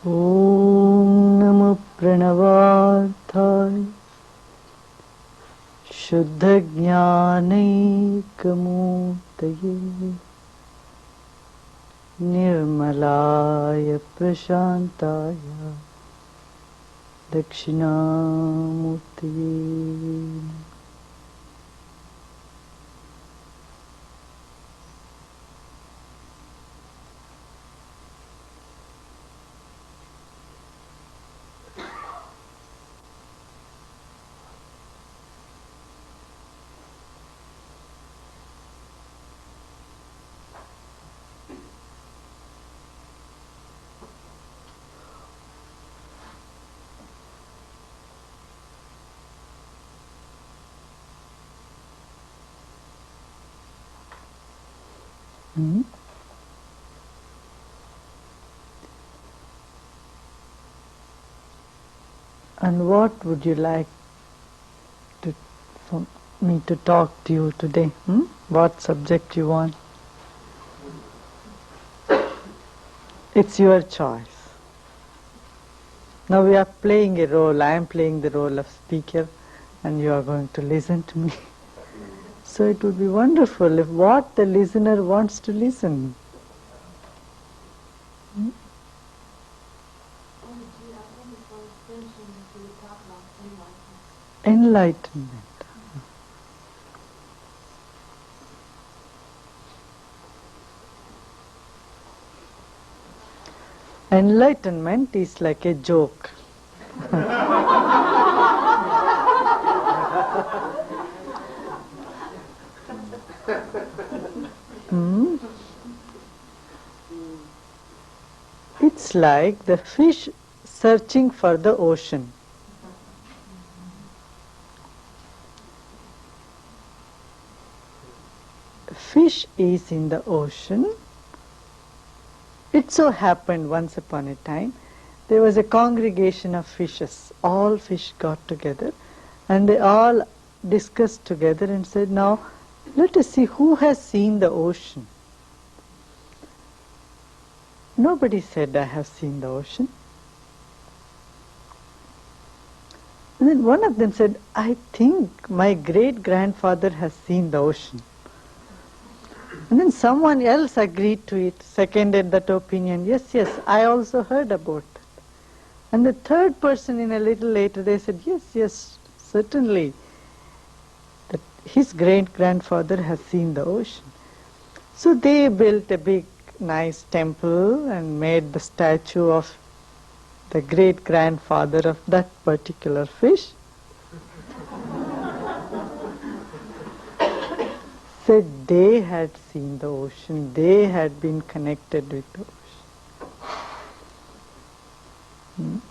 ॐ नमो प्रणवार्थाय शुद्धज्ञानैकमूर्तये निर्मलाय प्रशान्ताय दक्षिणामूर्तये And what would you like for me to talk to you today? What subject you want? It's your choice. Now we are playing a role. I am playing the role of speaker and you are going to listen to me. So it would be wonderful if what the listener wants to listen. Enlightenment. Enlightenment is like a joke. It's like the fish searching for the ocean. Fish is in the ocean. It so happened once upon a time there was a congregation of fishes. All fish got together and they all discussed together and said, now let us see who has seen the ocean. Nobody said, I have seen the ocean. And then one of them said, I think my great-grandfather has seen the ocean. And then someone else agreed to it, seconded that opinion. Yes, I also heard about that. And the third person in a little later, they said, yes, certainly, that his great-grandfather has seen the ocean. So they built a big, nice temple and made the statue of the great-grandfather of that particular fish. Said they had seen the ocean, they had been connected with the ocean.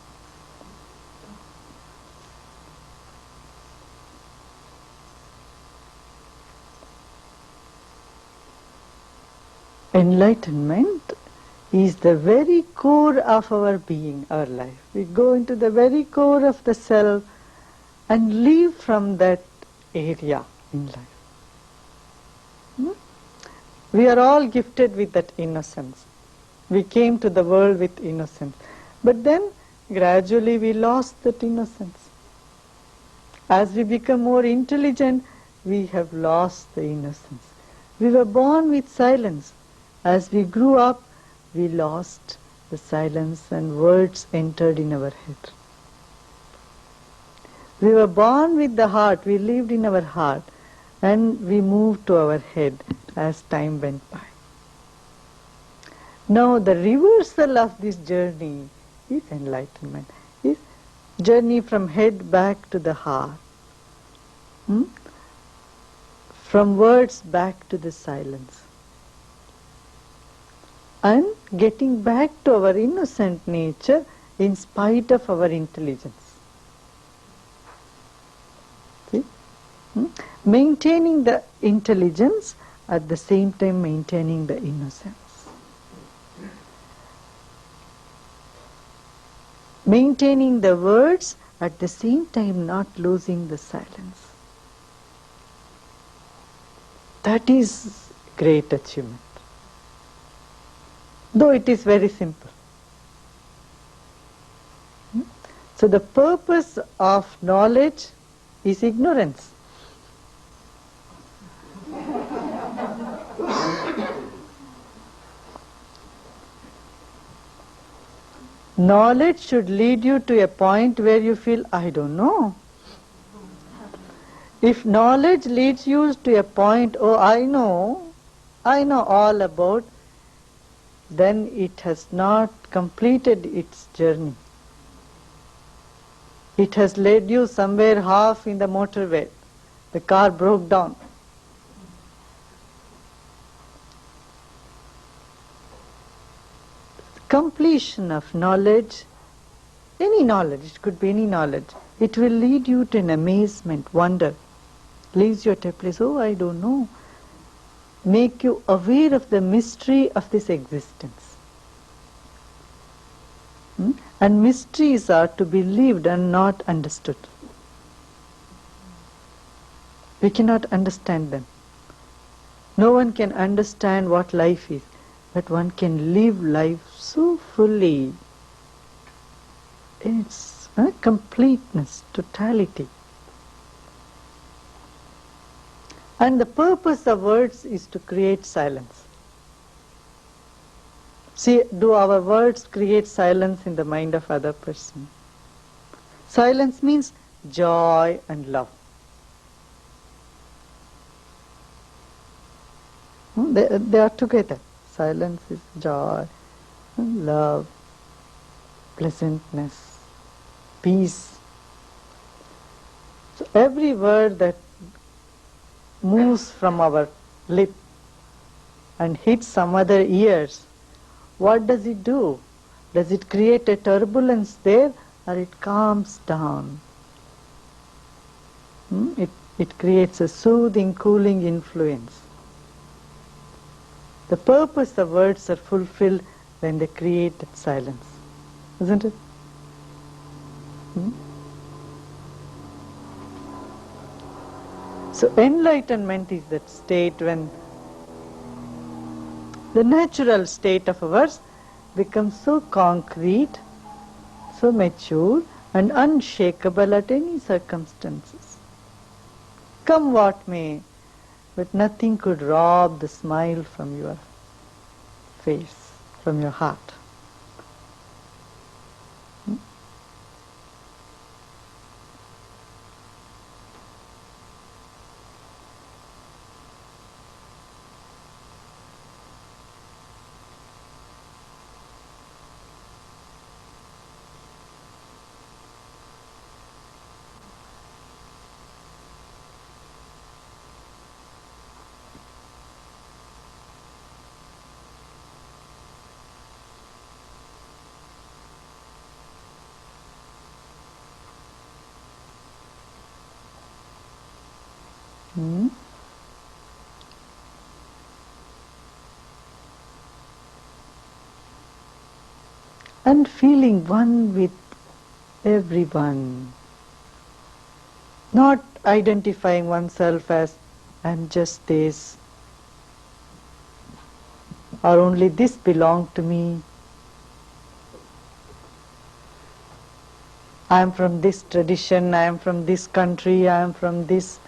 Enlightenment is the very core of our being, our life. We go into the very core of the self and live from that area in life. We are all gifted with that innocence. We came to the world with innocence. But then gradually we lost that innocence. As we become more intelligent, we have lost the innocence. We were born with silence. As we grew up, we lost the silence and words entered in our head. We were born with the heart, we lived in our heart, and we moved to our head as time went by. Now the reversal of this journey is enlightenment, is journey from head back to the heart, from words back to the silence, and getting back to our innocent nature in spite of our intelligence. See? Maintaining the intelligence at the same time maintaining the innocence. Maintaining the words at the same time not losing the silence. That is great achievement. Though it is very simple. So the purpose of knowledge is ignorance. Knowledge should lead you to a point where you feel, I don't know. If knowledge leads you to a point, oh, I know all about, then it has not completed its journey. It has led you somewhere half in the motorway. The car broke down. Completion of knowledge, any knowledge, it could be any knowledge, it will lead you to an amazement, wonder. Leaves you at a place, oh, I don't know. Make you aware of the mystery of this existence. And mysteries are to be lived and not understood. We cannot understand them. No one can understand what life is, but one can live life so fully in its completeness, totality. And the purpose of words is to create silence. See, do our words create silence in the mind of other person? Silence means joy and love. They are together. Silence is joy, love, pleasantness, peace. So every word that moves from our lip and hits some other ears, what does it do? Does it create a turbulence there, or it calms down? It creates a soothing, cooling influence. The purpose of words are fulfilled when they create that silence, isn't it? So enlightenment is that state when the natural state of ours becomes so concrete, so mature and unshakable at any circumstances. Come what may, but nothing could rob the smile from your face, from your heart. And feeling one with everyone. Not identifying oneself as I'm just this, or only this belongs to me. I am from this tradition, I am from this country, I am from this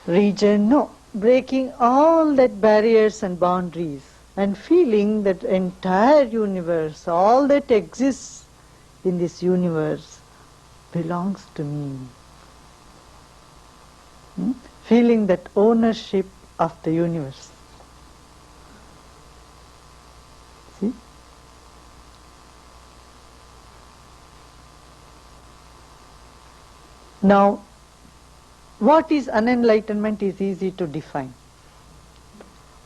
region. No, breaking all that barriers and boundaries and feeling that entire universe, all that exists in this universe belongs to me. Feeling that ownership of the universe. See? Now, what is unenlightenment is easy to define.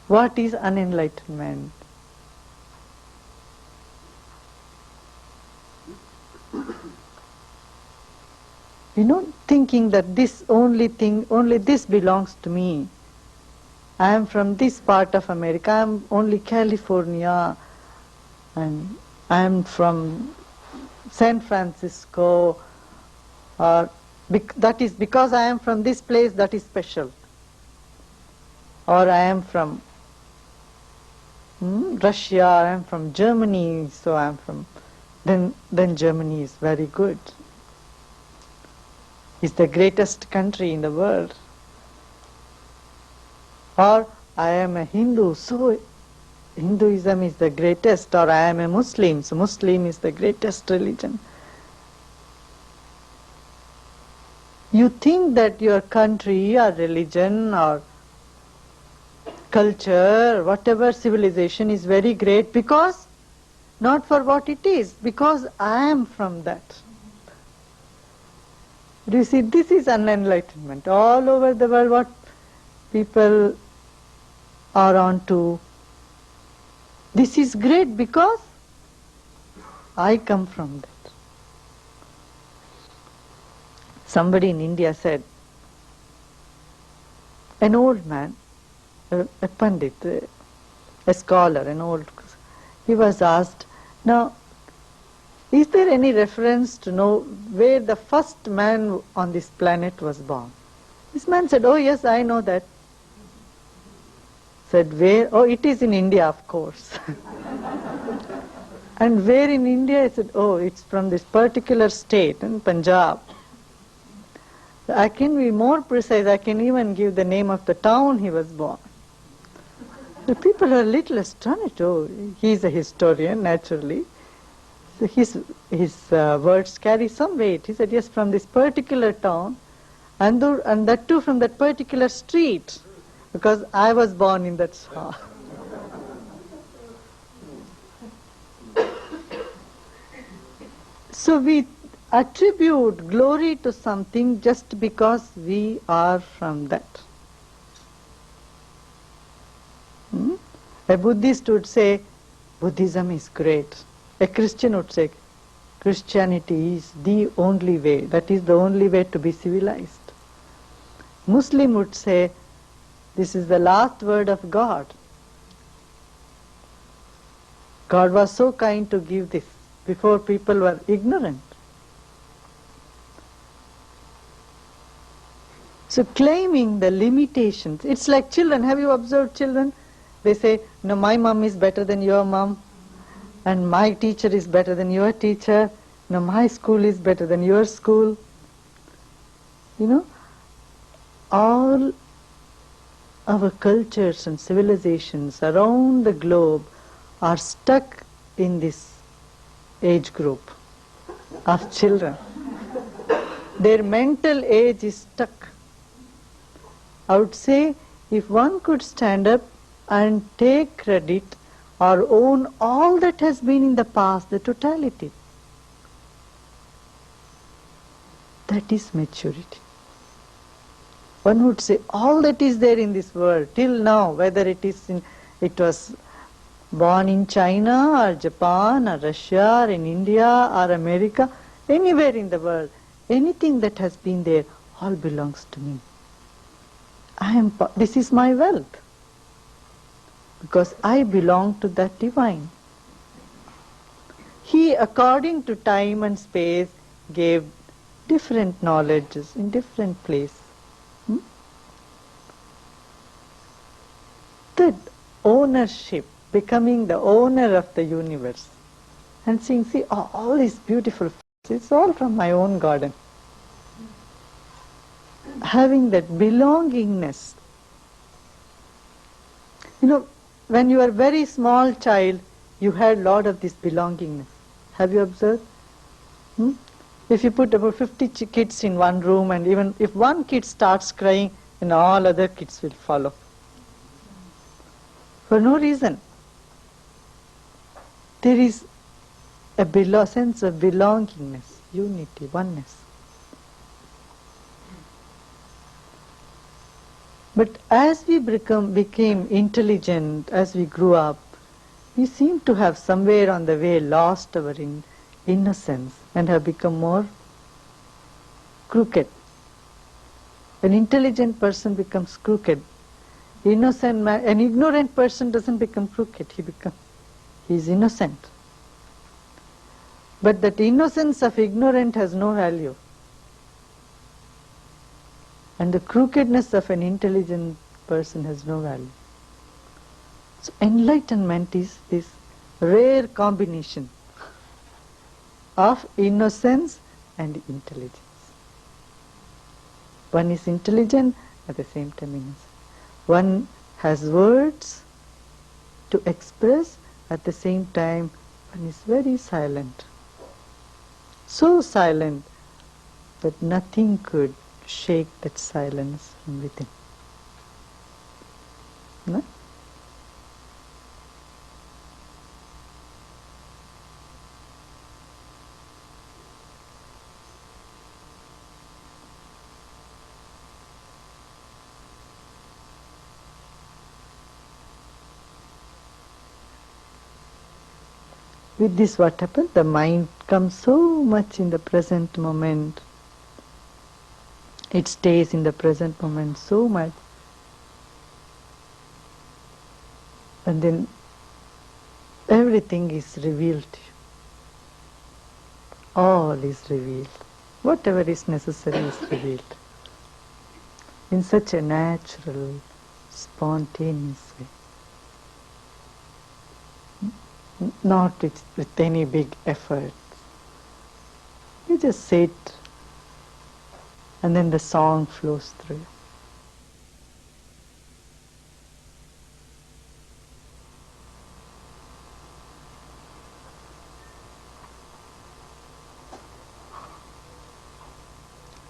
What is unenlightenment? Thinking that this only this belongs to me. I am from this part of America, I am only California, and I am from San Francisco, or that is because I am from this place, that is special. Or I am from Russia, I am from Germany, so I am from then Germany is very good. It's the greatest country in the world. Or I am a Hindu, so Hinduism is the greatest. Or I am a Muslim, so Muslim is the greatest religion. You think that your country or religion or culture, whatever civilization is very great because, not for what it is, because I am from that. Do you see, this is unenlightenment. All over the world what people are on to, this is great because I come from that. Somebody in India said, an old man, a pandit, a scholar, he was asked, now, is there any reference to know where the first man on this planet was born? This man said, oh yes, I know that. Said, where? Oh, it is in India, of course. And where in India? I said, oh, it's from this particular state in Punjab. I can be more precise, I can even give the name of the town he was born. The people are a little astonished. Oh, he's a historian, naturally. So his words carry some weight. He said, yes, from this particular town, and that too from that particular street, because I was born in that shah. So we attribute glory to something just because we are from that. A Buddhist would say, Buddhism is great. A Christian would say, Christianity is the only way, that is the only way to be civilized. Muslim would say, this is the last word of God. God was so kind to give this before people were ignorant. So claiming the limitations, it's like children. Have you observed children? They say, no, my mom is better than your mom, and my teacher is better than your teacher, no, my school is better than your school. You know, all our cultures and civilizations around the globe are stuck in this age group of children. Their mental age is stuck. I would say, if one could stand up and take credit or own all that has been in the past, the totality, that is maturity. One would say, all that is there in this world till now, whether it was born in China or Japan or Russia or in India or America, anywhere in the world, anything that has been there, all belongs to me. This is my wealth, because I belong to that divine. He, according to time and space, gave different knowledges in different places. The ownership, becoming the owner of the universe, and seeing, see, all these beautiful flowers, it's all from my own garden. Having that belongingness. You know, when you are a very small child, you had a lot of this belongingness. Have you observed? If you put about 50 kids in one room, and even if one kid starts crying, then all other kids will follow. For no reason. There is a sense of belongingness, unity, oneness. But as we became intelligent, as we grew up, we seem to have somewhere on the way lost our innocence and have become more crooked. An intelligent person becomes crooked. An ignorant person doesn't become crooked, he is innocent. But that innocence of ignorant has no value. And the crookedness of an intelligent person has no value. So enlightenment is this rare combination of innocence and intelligence. One is intelligent, at the same time innocent. One has words to express, at the same time one is very silent. So silent that nothing could shake that silence from within. No? With this what happens? The mind comes so much in the present moment. It stays in the present moment so much. And then everything is revealed to you. All is revealed. Whatever is necessary is revealed. In such a natural, spontaneous way. Not with any big effort. You just sit and then the song flows through you.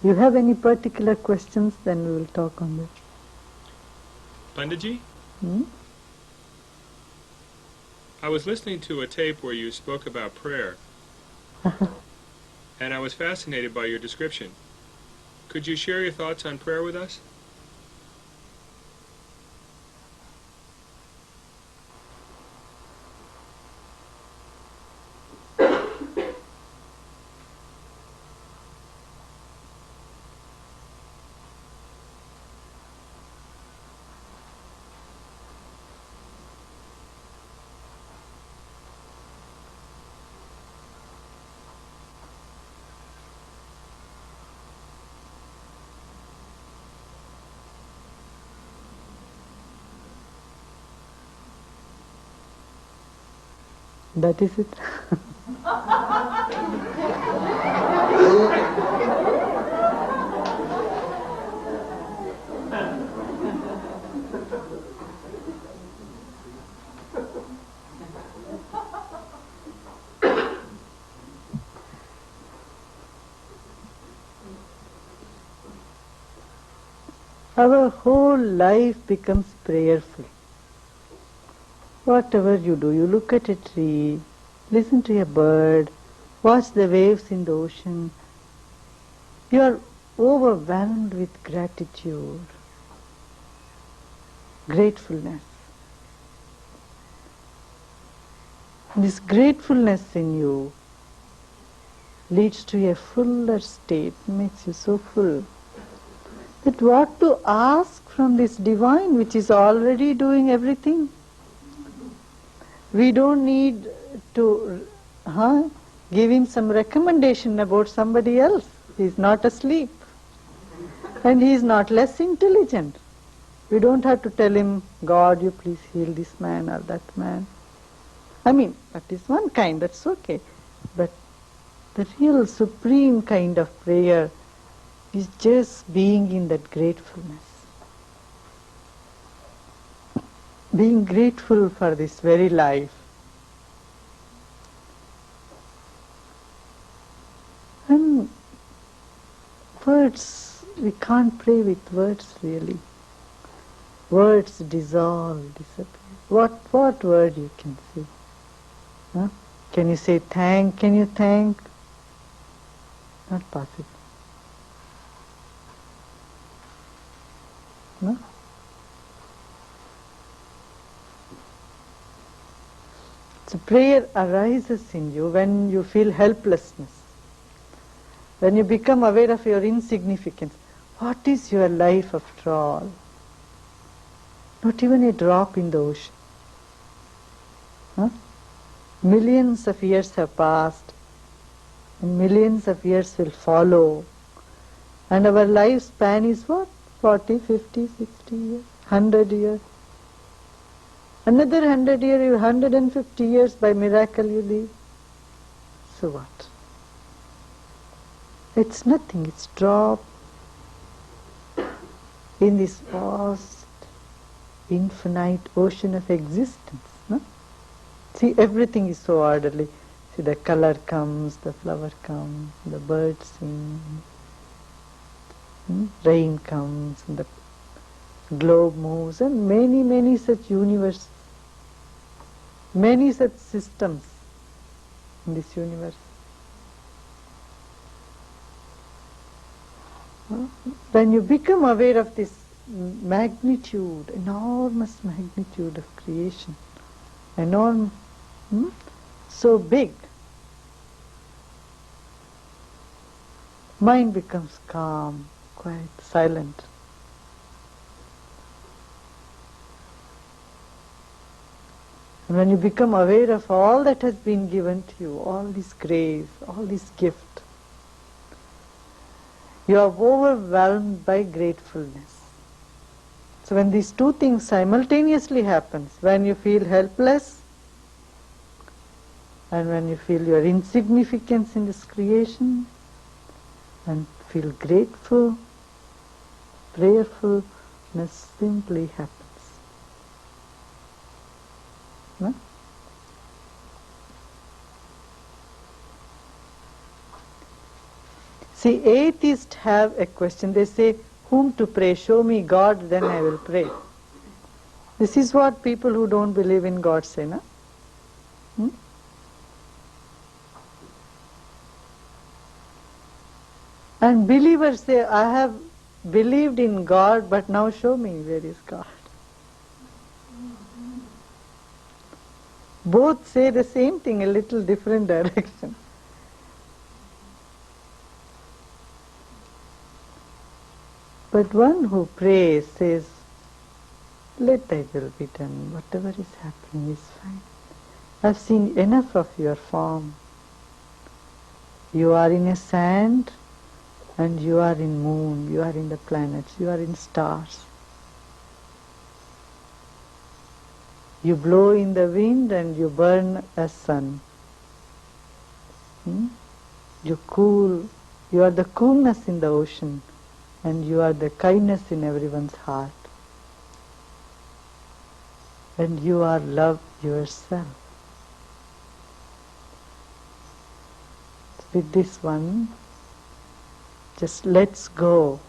You have any particular questions, then we will talk on that. Panditji? I was listening to a tape where you spoke about prayer, and I was fascinated by your description. Could you share your thoughts on prayer with us? That is it. Our whole life becomes prayerful. Whatever you do, you look at a tree, listen to a bird, watch the waves in the ocean, you are overwhelmed with gratitude, gratefulness. This gratefulness in you leads to a fuller state, makes you so full. That what to ask from this divine which is already doing everything? We don't need to give him some recommendation about somebody else. He is not asleep. And he is not less intelligent. We don't have to tell him, God, you please heal this man or that man. I mean, that is one kind, that's okay. But the real supreme kind of prayer is just being in that gratefulness. Being grateful for this very life. And words, we can't play with words really. Words dissolve, disappear. What word you can say? Huh? Can you say thank? Can you thank? Not possible. No? So prayer arises in you when you feel helplessness, when you become aware of your insignificance. What is your life after all? Not even a drop in the ocean. Huh? Millions of years have passed, and millions of years will follow. And our lifespan is what? 40, 50, 60 years, 100 years. Another 100 years, 150 years by miracle you live. So what? It's nothing, it's drop in this vast, infinite ocean of existence. No? See, everything is so orderly. See, the color comes, the flower comes, the birds sing, rain comes, and the globe moves, and many, many such universes, many such systems in this universe. When you become aware of this magnitude, enormous magnitude of creation, enormous, so big, mind becomes calm, quiet, silent. And when you become aware of all that has been given to you, all this grace, all this gift, you are overwhelmed by gratefulness. So when these two things simultaneously happens, when you feel helpless and when you feel your insignificance in this creation and feel grateful, prayerfulness simply happens. No? See, atheists have a question. They say, whom to pray? Show me God, then I will pray. This is what people who don't believe in God say, no? And believers say, I have believed in God, but now show me where is God. Both say the same thing, a little different direction. But one who prays says, let thy will be done, whatever is happening is fine. I've seen enough of your form. You are in a sand and you are in moon, you are in the planets, you are in stars. You blow in the wind and you burn as sun. You cool, you are the coolness in the ocean and you are the kindness in everyone's heart. And you are love yourself. With this one, just let's go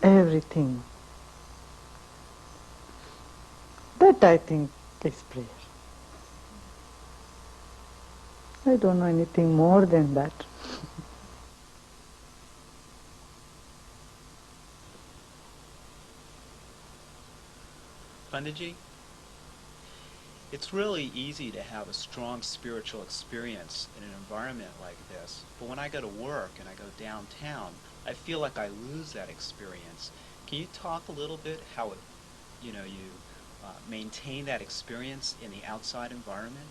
everything. That I think is prayer. I don't know anything more than that. Panditji, it's really easy to have a strong spiritual experience in an environment like this, but when I go to work and I go downtown, I feel like I lose that experience. Can you talk a little bit how it, you maintain that experience in the outside environment?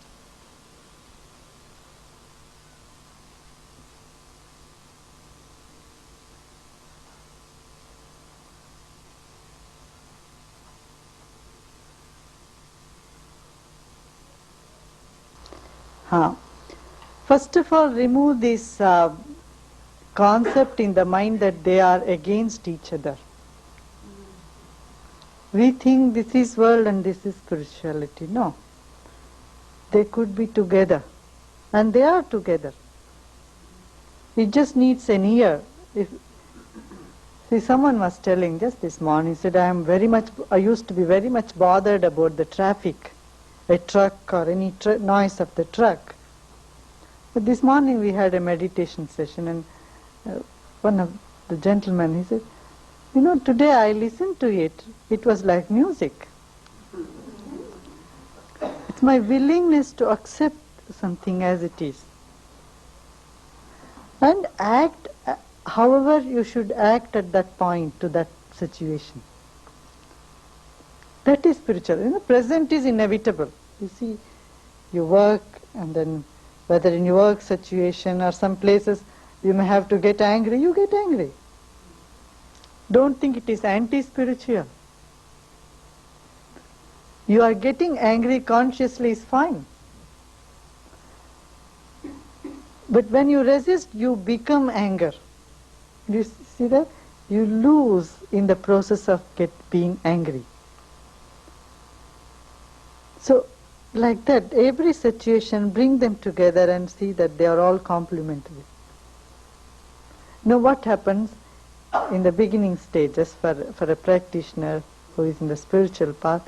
First of all, remove this concept in the mind that they are against each other. We think this is world and this is spirituality. No. They could be together. And they are together. It just needs an ear. See, someone was telling just this morning, he said, I used to be very much bothered about the traffic, a truck or any noise of the truck. But this morning we had a meditation session and one of the gentlemen, he said, today I listened to it. It was like music. It's my willingness to accept something as it is. And act however you should act at that point to that situation. That is spiritual. Present is inevitable. You see, you work and then whether in your work situation or some places you may have to get angry, you get angry. Don't think it is anti-spiritual. You are getting angry consciously is fine. But when you resist, you become anger. Do you see that? You lose in the process of being angry. So, like that, every situation, bring them together and see that they are all complementary. Now what happens in the beginning stages for a practitioner who is in the spiritual path?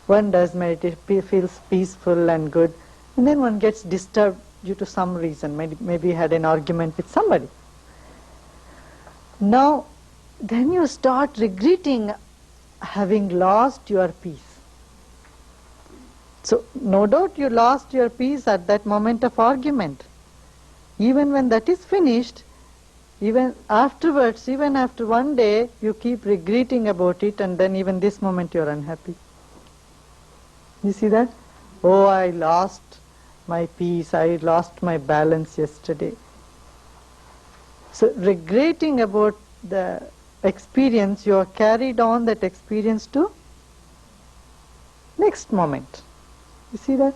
One does meditation, feels peaceful and good, and then one gets disturbed due to some reason, maybe had an argument with somebody. Now, then you start regretting having lost your peace. So, no doubt you lost your peace at that moment of argument. Even when that is finished, even afterwards, even after one day, you keep regretting about it, and then even this moment you are unhappy. You see that? Oh, I lost my peace, I lost my balance yesterday. So regretting about the experience, you are carried on that experience to next moment. You see that?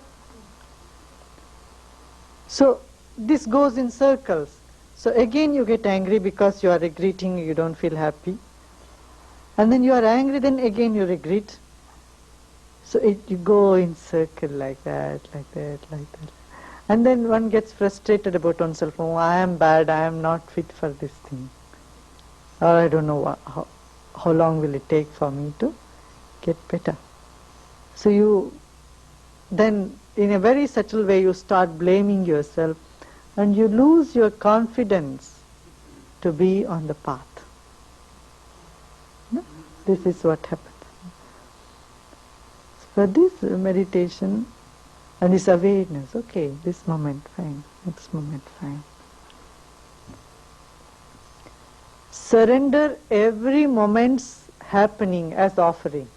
So this goes in circles. So again you get angry because you are regretting, you don't feel happy. And then you are angry, then again you regret. So you go in circle like that, like that, like that. And then one gets frustrated about oneself. Oh, I am bad, I am not fit for this thing. Or I don't know how long will it take for me to get better. So you then, in a very subtle way, you start blaming yourself and you lose your confidence to be on the path. No? This is what happens. For this meditation and this awareness, okay, this moment fine, next moment fine. Surrender every moment's happening as offering.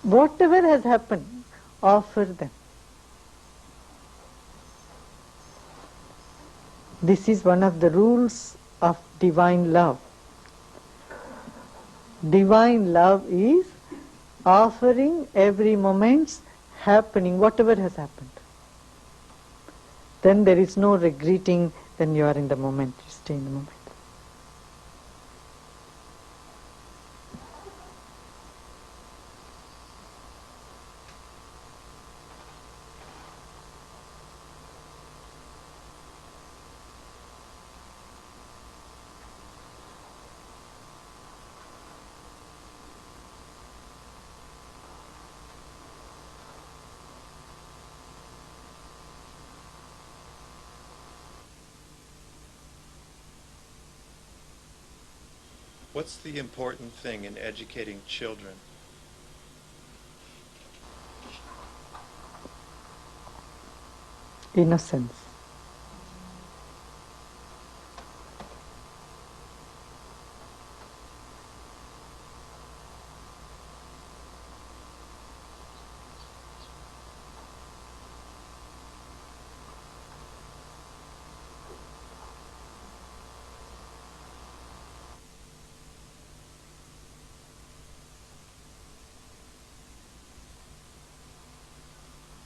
Whatever has happened, offer them. This is one of the rules of divine love. Divine love is offering every moment's happening, whatever has happened. Then there is no regretting, then you are in the moment, you stay in the moment. What's the important thing in educating children? Innocence.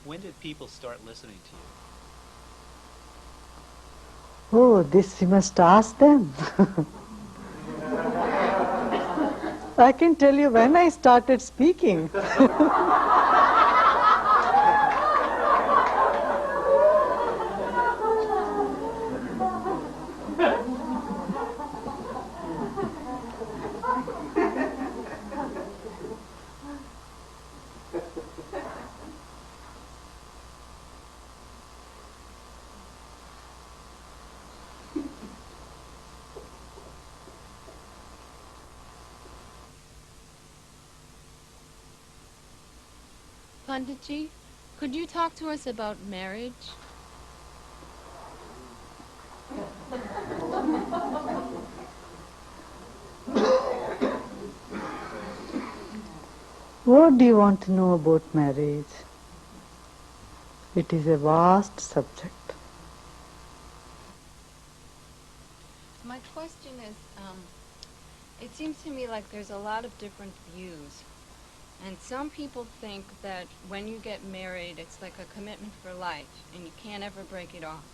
When did people start listening to you? Oh, this you must ask them. I can tell you when I started speaking. Panditji, could you talk to us about marriage? What do you want to know about marriage? It is a vast subject. My question is, it seems to me like there's a lot of different views And some people think that when you get married, it's like a commitment for life, and you can't ever break it off.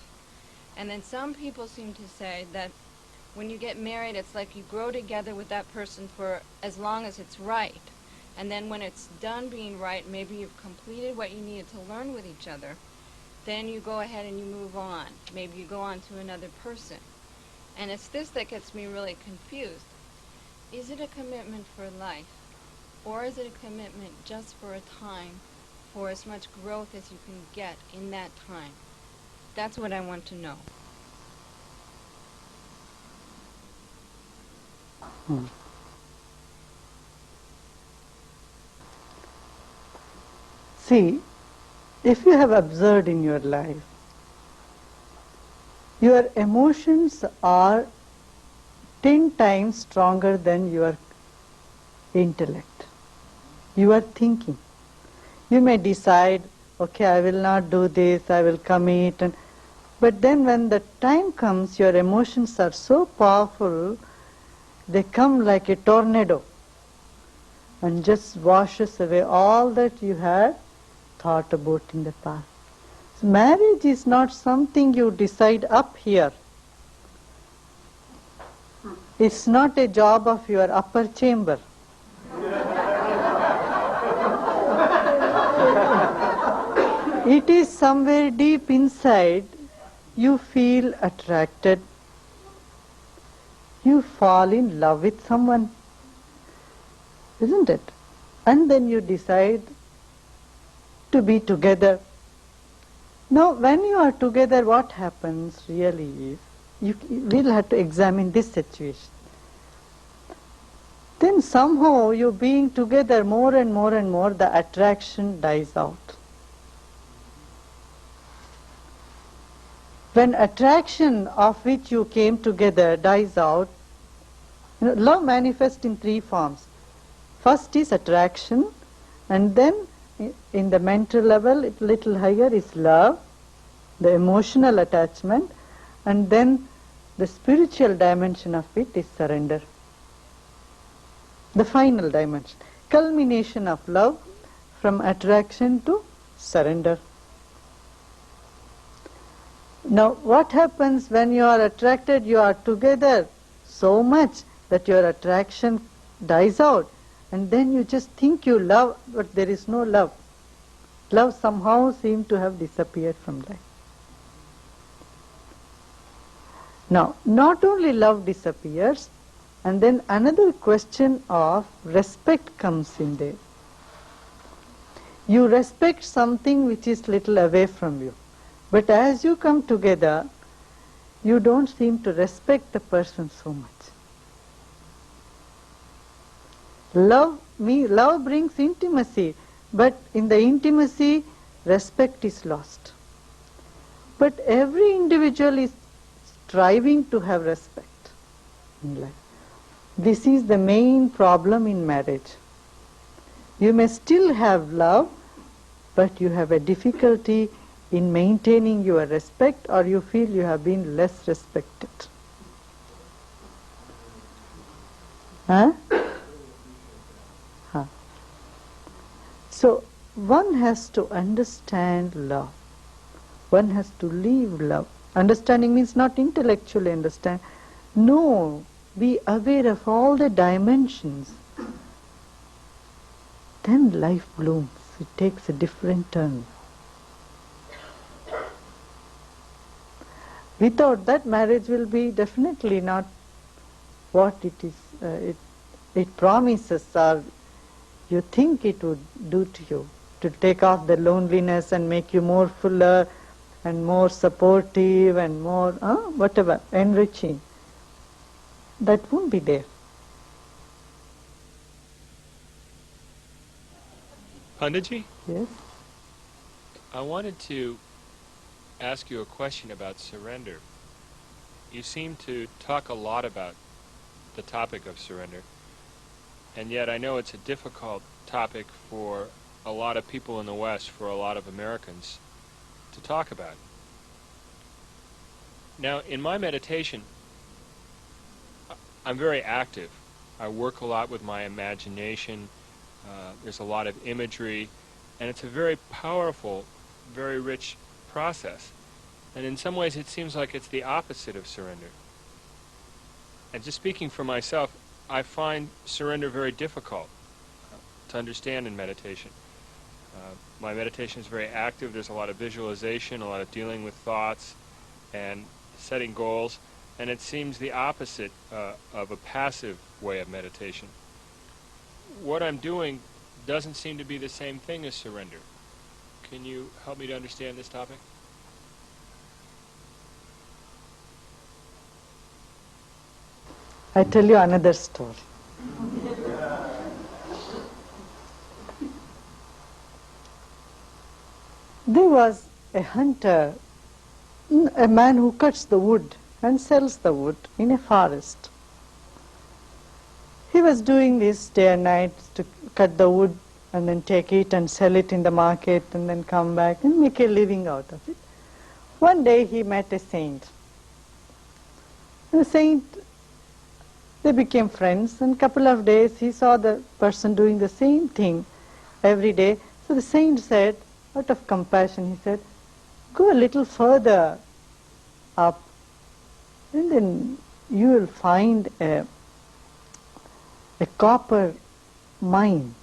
And then some people seem to say that when you get married, it's like you grow together with that person for as long as it's right. And then when it's done being right, maybe you've completed what you needed to learn with each other, then you go ahead and you move on. Maybe you go on to another person. And it's this that gets me really confused. Is it a commitment for life? Or is it a commitment just for a time, for as much growth as you can get in that time? That's what I want to know. See, if you have observed in your life, your emotions are 10 times stronger than your intellect. You are thinking. You may decide, okay, I will not do this, I will commit. But then when the time comes, your emotions are so powerful, they come like a tornado and just washes away all that you had thought about in the past. So marriage is not something you decide up here. It's not a job of your upper chamber. It is somewhere deep inside. You feel attracted. You fall in love with someone. Isn't it? And then you decide to be together. Now, when you are together, what happens really is, you will have to examine this situation. Then somehow you being together more and more and more, the attraction dies out. When attraction of which you came together dies out, love manifests in three forms. First is attraction, and then in the mental level, a little higher is love, the emotional attachment, and then the spiritual dimension of it is surrender. The final dimension, culmination of love from attraction to surrender. Now, what happens when you are attracted, you are together so much that your attraction dies out, and then you just think you love, but there is no love. Love somehow seems to have disappeared from life. Now, not only love disappears, and then another question of respect comes in there. You respect something which is little away from you. But as you come together, you don't seem to respect the person so much. Love brings intimacy, but in the intimacy, respect is lost. But every individual is striving to have respect in life. This is the main problem in marriage. You may still have love, but you have a difficulty in maintaining your respect, or you feel you have been less respected. Huh? Huh. So one has to understand love. One has to live love. Understanding means not intellectually understand. No, be aware of all the dimensions. Then life blooms. It takes a different turn. Without that, marriage will be definitely not what it is. It promises, or you think it would do to you, to take off the loneliness and make you more fuller and more supportive and more, whatever, enriching. That won't be there. Panditji, Yes? I wanted to ask you a question about surrender. You seem to talk a lot about the topic of surrender, and yet I know it's a difficult topic for a lot of people in the West, for a lot of Americans, to talk about. Now, in my meditation, I'm very active. I work a lot with my imagination. There's a lot of imagery, and it's a very powerful, very rich process. And in some ways it seems like it's the opposite of surrender. And just speaking for myself, I find surrender very difficult to understand in meditation. My meditation is very active. There's a lot of visualization, a lot of dealing with thoughts and setting goals, and it seems the opposite of a passive way of meditation. What I'm doing doesn't seem to be the same thing as surrender. Can you help me to understand this topic? I tell you another story. There was a hunter, a man who cuts the wood and sells the wood in a forest. He was doing this day and night to cut the wood and then take it and sell it in the market and then come back and make a living out of it. One day he met a saint. The saint, they became friends, and a couple of days he saw the person doing the same thing every day. So the saint said, out of compassion, he said, go a little further up and then you will find a copper mine.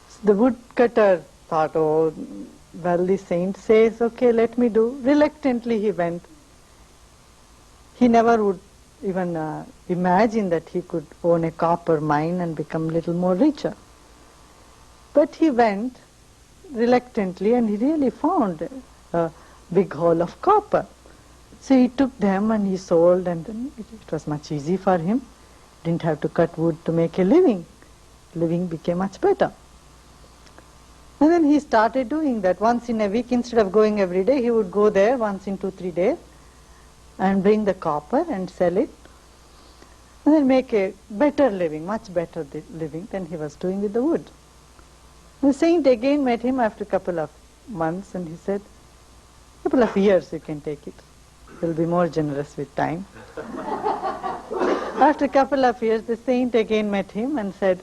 So the woodcutter thought, oh, well, the saint says, okay, let me do. Reluctantly he went. He never would even imagine that he could own a copper mine and become a little more richer. But he went reluctantly and he really found a big hole of copper. So he took them and he sold, and then it was much easy for him. Didn't have to cut wood to make a living. Living became much better. And then he started doing that. Once in a week, instead of going every day, he would go there once in 2-3 days and bring the copper and sell it, and then make a better living, much better living than he was doing with the wood. The saint again met him after a couple of months, and he said, a couple of years you can take it. You'll be more generous with time. After a couple of years, the saint again met him and said,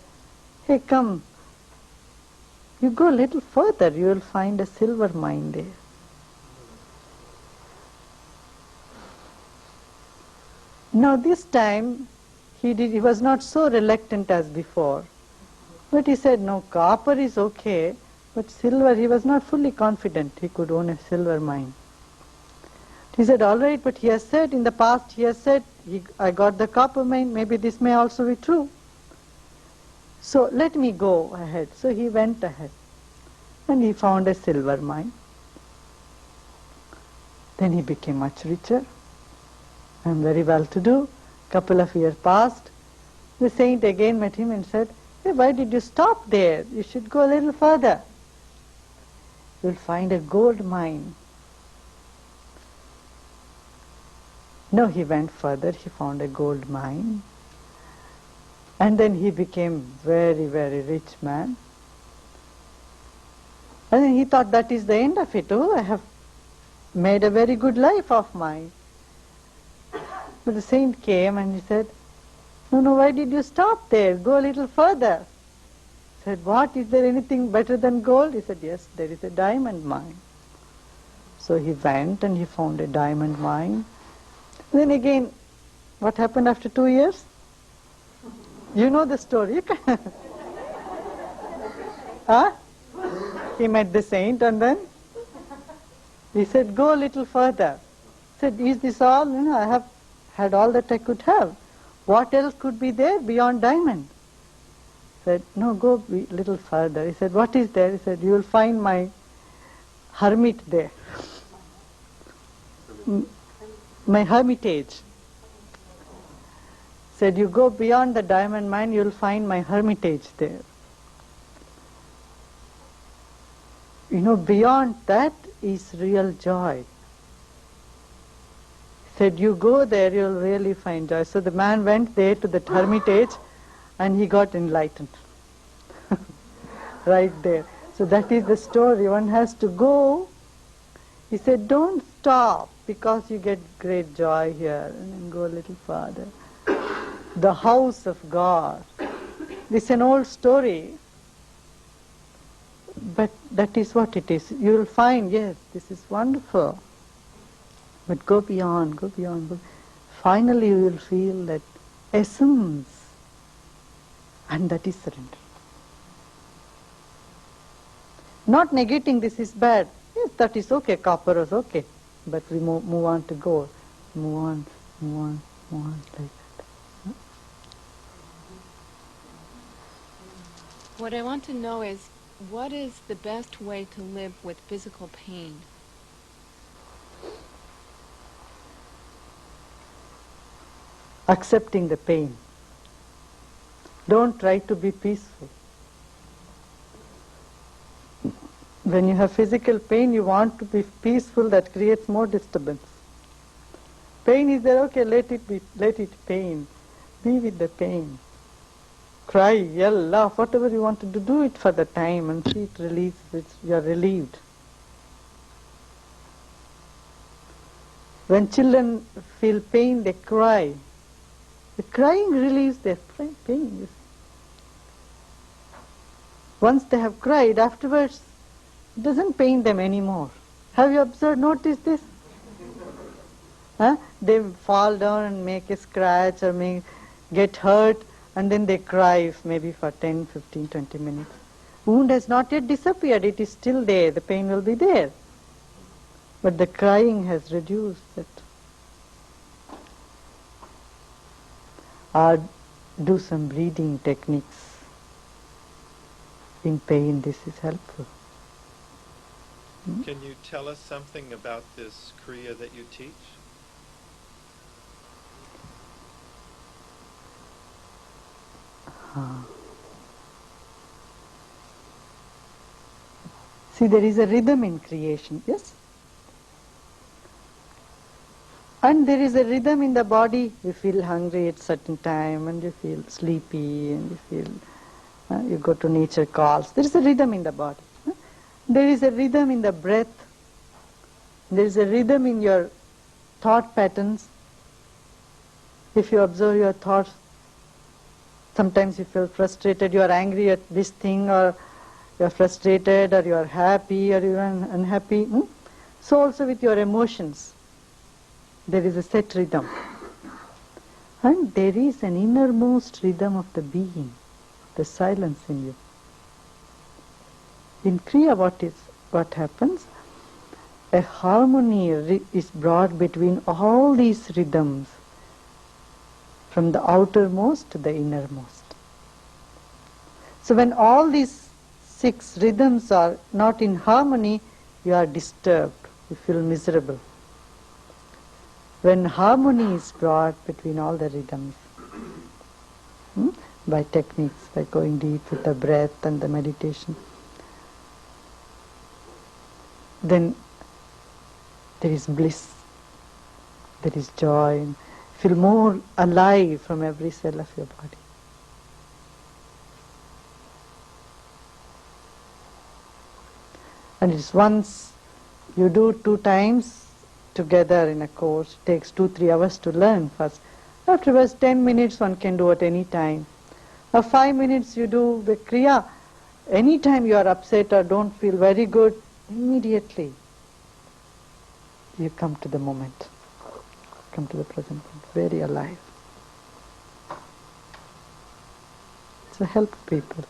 hey, come, you go a little further, you will find a silver mine there. Now this time, he was not so reluctant as before. But he said, no, copper is okay, but silver, he was not fully confident he could own a silver mine. He said, all right, but he has said, in the past he has said, I got the copper mine, maybe this may also be true. So let me go ahead. So he went ahead and he found a silver mine. Then he became much richer and very well to do. Couple of years passed. The saint again met him and said, hey, why did you stop there? You should go a little further. You'll find a gold mine. No, he went further, he found a gold mine. And then he became very, very rich man. And then he thought that is the end of it. Oh, I have made a very good life of mine. But the saint came and he said, no, why did you stop there? Go a little further. He said, what, is there anything better than gold? He said, yes, there is a diamond mine. So he went and he found a diamond mine. Then again, what happened after 2 years? You know the story. Huh? He met the saint and then he said, go a little further. He said, is this all? I have had all that I could have. What else could be there beyond diamond? He said, no, go a little further. He said, what is there? He said, you will find my hermit there. My hermitage. Said, you go beyond the diamond mine, you will find my hermitage there. Beyond that is real joy. Said, you go there, you'll really find joy. So the man went there to the hermitage and he got enlightened. Right there. So that is the story. One has to go. He said, don't stop because you get great joy here, and then go a little farther. the house of God. This is an old story, but that is what it is. You will find, yes, this is wonderful. But go beyond, go beyond. Finally you will feel that essence, and that is surrender. Not negating this is bad. Yes, that is okay, copper is okay. But we move on to gold. Move on, move on, move on, like that. What I want to know is, what is the best way to live with physical pain? Accepting the pain. Don't try to be peaceful. When you have physical pain, you want to be peaceful, that creates more disturbance. Pain is there, okay, let it be, let it pain. Be with the pain. Cry, yell, laugh, whatever you want to do it for the time and see it release, you are relieved. When children feel pain, they cry. The crying relieves their pain. Once they have cried, afterwards, it doesn't pain them anymore. Have you noticed this? They fall down and make a scratch or get hurt, and then they cry maybe for 10, 15, 20 minutes. Wound has not yet disappeared, it is still there, the pain will be there. But the crying has reduced it. Or do some breathing techniques. In pain, this is helpful. Can you tell us something about this Kriya that you teach? See, there is a rhythm in creation, yes? And there is a rhythm in the body. You feel hungry at certain time, and you feel sleepy, and you feel, you go to nature calls. There is a rhythm in the body. There is a rhythm in the breath. There is a rhythm in your thought patterns. If you observe your thoughts, sometimes you feel frustrated, you are angry at this thing, or you are frustrated, or you are happy, or you are unhappy. So also with your emotions, there is a set rhythm. And there is an innermost rhythm of the being, the silence in you. In Kriya, what happens? A harmony is brought between all these rhythms, from the outermost to the innermost. So when all these 6 rhythms are not in harmony, you are disturbed, you feel miserable. When harmony is brought between all the rhythms, by techniques, by going deep with the breath and the meditation, then there is bliss, there is joy, and feel more alive from every cell of your body. And it's once you do 2 times together in a course, it takes 2-3 hours to learn first. Afterwards 10 minutes one can do at any time. Or 5 minutes you do the Kriya. Anytime you are upset or don't feel very good, immediately you come to the moment, come to the present moment, very alive. So help people.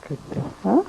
Good. Huh?